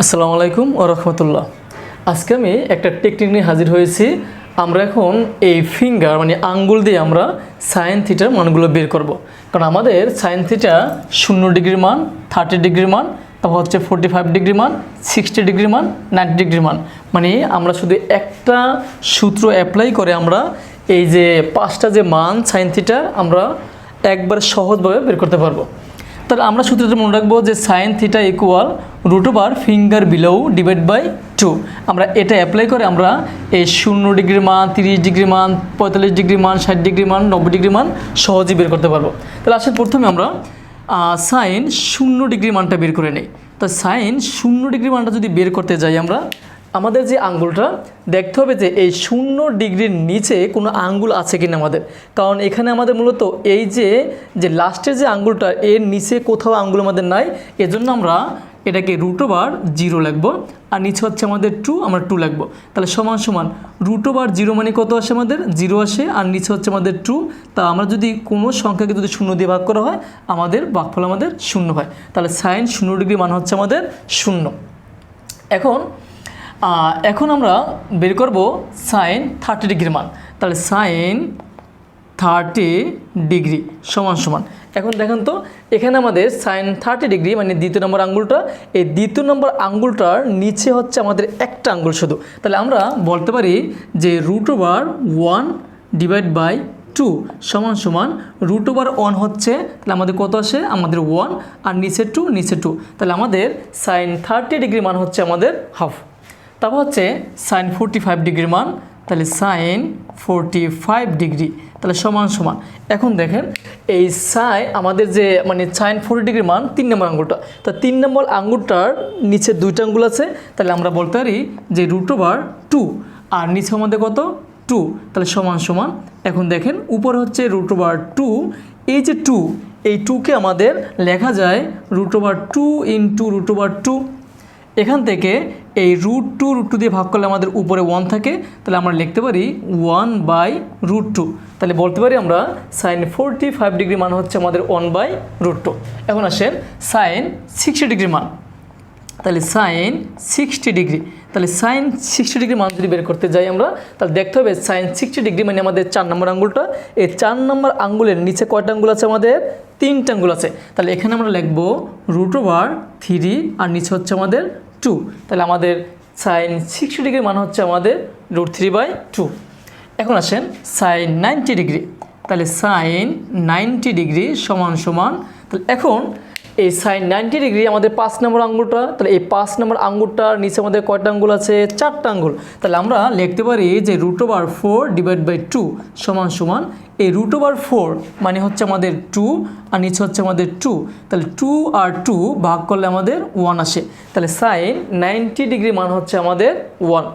আসসালামু আলাইকুম ওয়া রাহমাতুল্লাহ। আজকে আমি একটা টেকনিক নিয়ে হাজির হয়েছি। আমরা এখন এই ফিঙ্গার মানে আঙ্গুল দিয়ে আমরা সাইন থিটার মানগুলো বের করব। কারণ আমাদের সাইন থিটা 0 ডিগ্রির মান, 30 ডিগ্রির মান, তারপর হচ্ছে 45 ডিগ্রি মান, 60 ডিগ্রি মান, 90 ডিগ্রির মান। মানে আমরা শুধু একটা সূত্র অ্যাপ্লাই করে আমরা এই যে 5টা যে মান সাইন থিটার আমরা একবার সহজভাবে বের করতে পারবো। তাহলে আমরা সূত্রটা মনে রাখবো যে sine theta equal √ finger below divide by 2। আমরা এটা অ্যাপ্লাই করে আমরা এই 0 ডিগ্রির মান, 30 ডিগ্রি মান, 45 ডিগ্রি মান, 60 ডিগ্রি মান, 90 ডিগ্রি মান সহজেই বের করতে পারবো। তাহলে আসলে প্রথমে আমরা সাইন 0 ডিগ্রি মানটা বের করে নেই। তো সাইন 0 ডিগ্রি মানটা যদি বের করতে যাই আমরা আমাদের যে আঙ্গুলটা দেখতে হবে যে এই 0 ডিগ্রির নিচে কোনো আঙ্গুল আছে কিনা আমাদের। কারণ এখানে আমাদের মূলত এই যে লাস্টের যে আঙ্গুলটা এর নিচে কোথাও আঙ্গুল আমাদের নাই, এজন্য আমরা এটাকে √0 লিখবো আর নিচে হচ্ছে আমাদের 2, আমরা 2 লিখবো। তাহলে সমান সমান √0 মানে কত আসে আমাদের 0 আসে আর নিচে হচ্ছে আমাদের 2। তা আমরা যদি কোনো সংখ্যাকে যদি 0 দিয়ে ভাগ করা হয় আমাদের ভাগফল আমাদের 0 হয়। তাহলে সাইন 0 ডিগ্রি মান হচ্ছে আমাদের 0। এখন আমরা বের করব সাইন 30 ডিগ্রির মান। তাহলে সাইন 30 ডিগ্রি সমান সমান, এখন দেখেন তো এখানে আমাদের সাইন 30 ডিগ্রি মানে দ্বিতীয় নম্বর আঙ্গুলটা, এই দ্বিতীয় নম্বর আঙ্গুলটার নিচে হচ্ছে আমাদের একটা আঙ্গুল শুধু। তাহলে আমরা বলতে পারি যে √1 ডিভাইড বাই 2 সমান সমান √1 হচ্ছে, তাহলে আমাদের কত আসে আমাদের 1 আর নিচে 2 নিচে 2। তাহলে আমাদের সাইন 30 ডিগ্রি মান হচ্ছে আমাদের হাফ। তারপর হচ্ছে সাইন 45 ডিগ্রির মান, তাহলে সাইন 45 ডিগ্রি তাহলে সমান সমান। এখন দেখেন এই আমাদের যে মানে সাইন 40 ডিগ্রির মান 3 নম্বর আঙ্গুলটা, তো 3 নম্বর আঙ্গুলটার নিচে 2টা আঙ্গুল আছে। তাহলে আমরা বলতে পারি যে √2 আর নিচে আমাদের কত 2, তাহলে সমান সমান। এখন দেখেন উপরে হচ্ছে √2, এই যে 2 এই 2কে আমাদের লেখা যায় √2 ইন্টু √2। এখান থেকে এই √2 দিয়ে ভাগ করলে আমাদের উপরে 1 থাকে, তাহলে আমরা লিখতে পারি 1/√2। তাহলে বলতে পারি আমরা সাইন 45 ডিগ্রি মান হচ্ছে আমাদের 1/√2। এখন আসেন সাইন 60 ডিগ্রি মান, তাহলে সাইন 60 ডিগ্রি, তাহলে সাইন 60 ডিগ্রি মান যদি বের করতে যাই আমরা তাহলে দেখতে হবে সাইন 60 ডিগ্রি মানে আমাদের 4 নম্বর আঙ্গুলটা, এই 4 নম্বর আঙ্গুলের নিচে কয়টা আঙ্গুল আছে আমাদের 3টা আঙ্গুল আছে। তাহলে এখানে আমরা লিখবো √3 আর নিচে হচ্ছে আমাদের 2। তাহলে আমাদের সাইন 60 ডিগ্রি মান হচ্ছে আমাদের √3/2। এখন আসেন সাইন 90 ডিগ্রি, তাহলে সাইন 90 ডিগ্রি সমান সমান। তাহলে এখন এই সাইন 90 ডিগ্রি আমাদের 5 নম্বর আঙ্গুলটা, তাহলে এই 5 নম্বর আঙ্গুলটার নিচে আমাদের কয়টা আঙ্গুল আছে 4টা আঙ্গুল। তাহলে আমরা লিখতে পারি যে √4 ডিভাইড বাই 2 সমান সমান এই √4 মানে হচ্ছে আমাদের 2 আর নিচে হচ্ছে আমাদের 2। তাহলে 2 আর 2 ভাগ করলে আমাদের 1 আসে। তাহলে সাইন 90 ডিগ্রি মান হচ্ছে আমাদের 1।